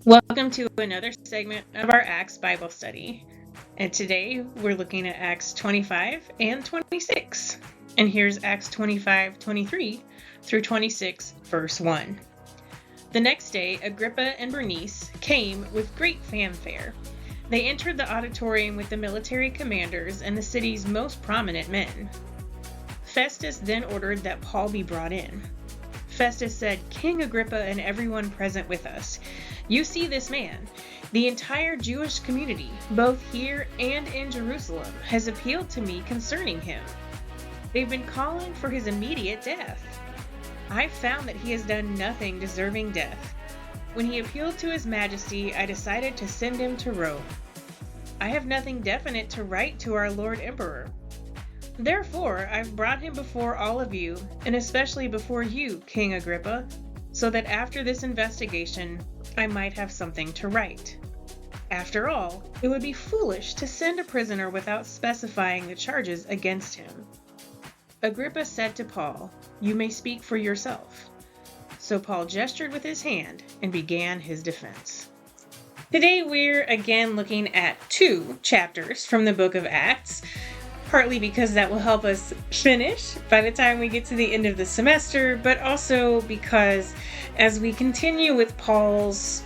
Welcome to another segment of our Acts Bible study. And today we're looking at Acts 25 and 26. And here's Acts 25:23 through 26, verse 1. The next day, Agrippa and Bernice came with great fanfare. They entered the auditorium with the military commanders and the city's most prominent men. Festus then ordered that Paul be brought in. Festus said, "King Agrippa and everyone present with us, you see this man. The entire Jewish community, both here and in Jerusalem, has appealed to me concerning him. They've been calling for his immediate death. I've found that he has done nothing deserving death. When he appealed to his majesty, I decided to send him to Rome. I have nothing definite to write to our Lord Emperor. Therefore, I've brought him before all of you, and especially before you, King Agrippa, so that after this investigation, I might have something to write. After all, it would be foolish to send a prisoner without specifying the charges against him." Agrippa said to Paul, "You may speak for yourself." So Paul gestured with his hand and began his defense. Today we're again looking at 2 chapters from the book of Acts, partly because that will help us finish by the time we get to the end of the semester, but also because as we continue with Paul's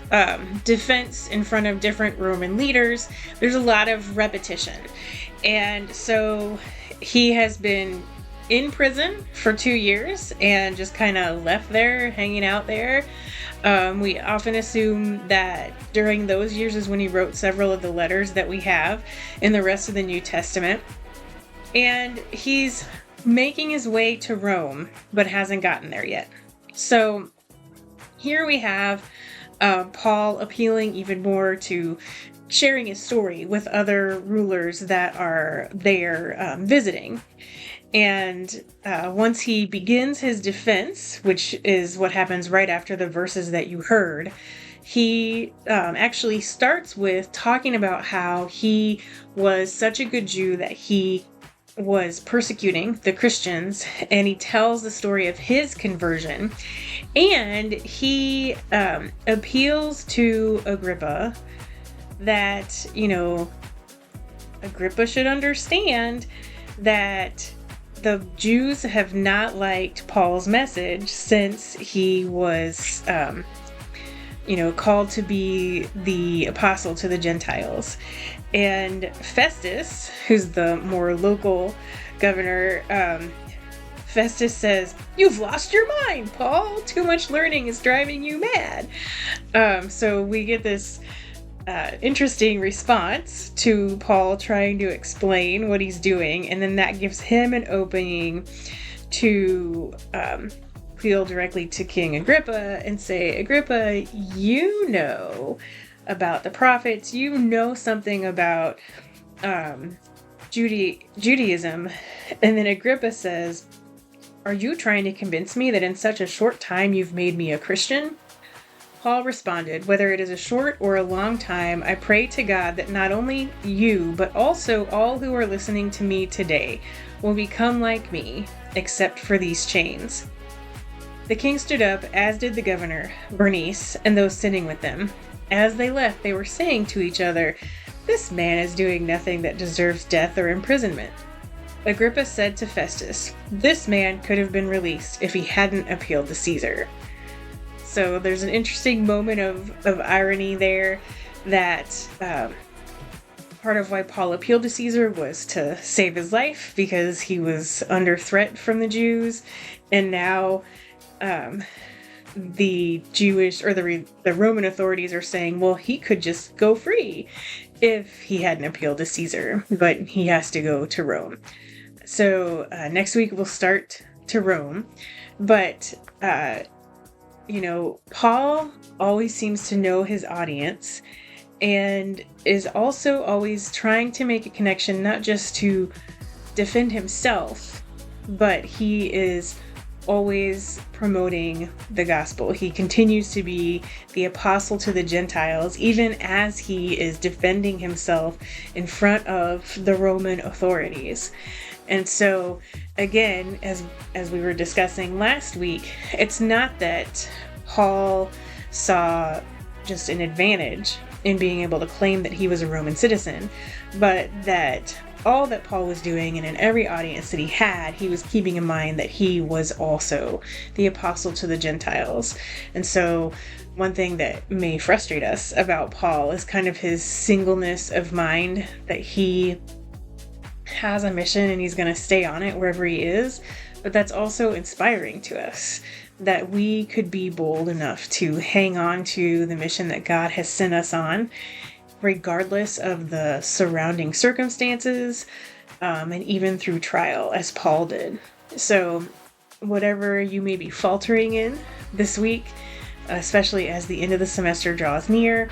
defense in front of different Roman leaders, there's a lot of repetition. And so he has been in prison for 2 years and just kind of left there, hanging out there. We often assume that during those years is when he wrote several of the letters that we have in the rest of the New Testament. And he's making his way to Rome, but hasn't gotten there yet. So here we have Paul appealing even more to sharing his story with other rulers that are there visiting. And once he begins his defense, which is what happens right after the verses that you heard, he actually starts with talking about how he was such a good Jew that he was persecuting the Christians, and he tells the story of his conversion, and he appeals to Agrippa that, Agrippa should understand that the Jews have not liked Paul's message since he was called to be the apostle to the Gentiles. And Festus, who's the more local governor, Festus says, "You've lost your mind, Paul. Too much learning is driving you mad." So we get this interesting response to Paul trying to explain what he's doing, and then that gives him an opening to appeal directly to King Agrippa and say, "Agrippa, you know about the prophets, you know something about Judaism." And then Agrippa says, "Are you trying to convince me that in such a short time you've made me a Christian?" Paul responded, "Whether it is a short or a long time, I pray to God that not only you, but also all who are listening to me today will become like me, except for these chains." The king stood up, as did the governor, Bernice, and those sitting with them. As they left, they were saying to each other, "This man is doing nothing that deserves death or imprisonment." Agrippa said to Festus, "This man could have been released if he hadn't appealed to Caesar." So there's an interesting moment of irony there that part of why Paul appealed to Caesar was to save his life because he was under threat from the Jews, and now the Jewish or the Roman authorities are saying, well, he could just go free if he hadn't appealed to Caesar, but he has to go to Rome. So next week we'll start to Rome, but Paul always seems to know his audience and is also always trying to make a connection, not just to defend himself, but he is always promoting the gospel. He continues to be the apostle to the Gentiles, even as he is defending himself in front of the Roman authorities. And so, again, as we were discussing last week, it's not that Paul saw just an advantage in being able to claim that he was a Roman citizen, but that all that Paul was doing, and in every audience that he had, he was keeping in mind that he was also the apostle to the Gentiles. And so one thing that may frustrate us about Paul is kind of his singleness of mind, that he has a mission and he's going to stay on it wherever he is. But that's also inspiring to us, that we could be bold enough to hang on to the mission that God has sent us on, regardless of the surrounding circumstances, and even through trial, as Paul did. So whatever you may be faltering in this week, especially as the end of the semester draws near,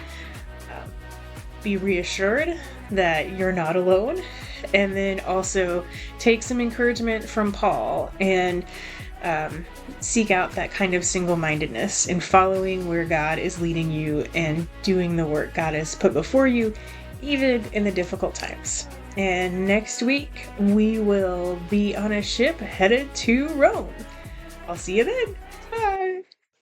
be reassured that you're not alone. And then also take some encouragement from Paul and seek out that kind of single-mindedness in following where God is leading you and doing the work God has put before you, even in the difficult times. And next week, we will be on a ship headed to Rome. I'll see you then.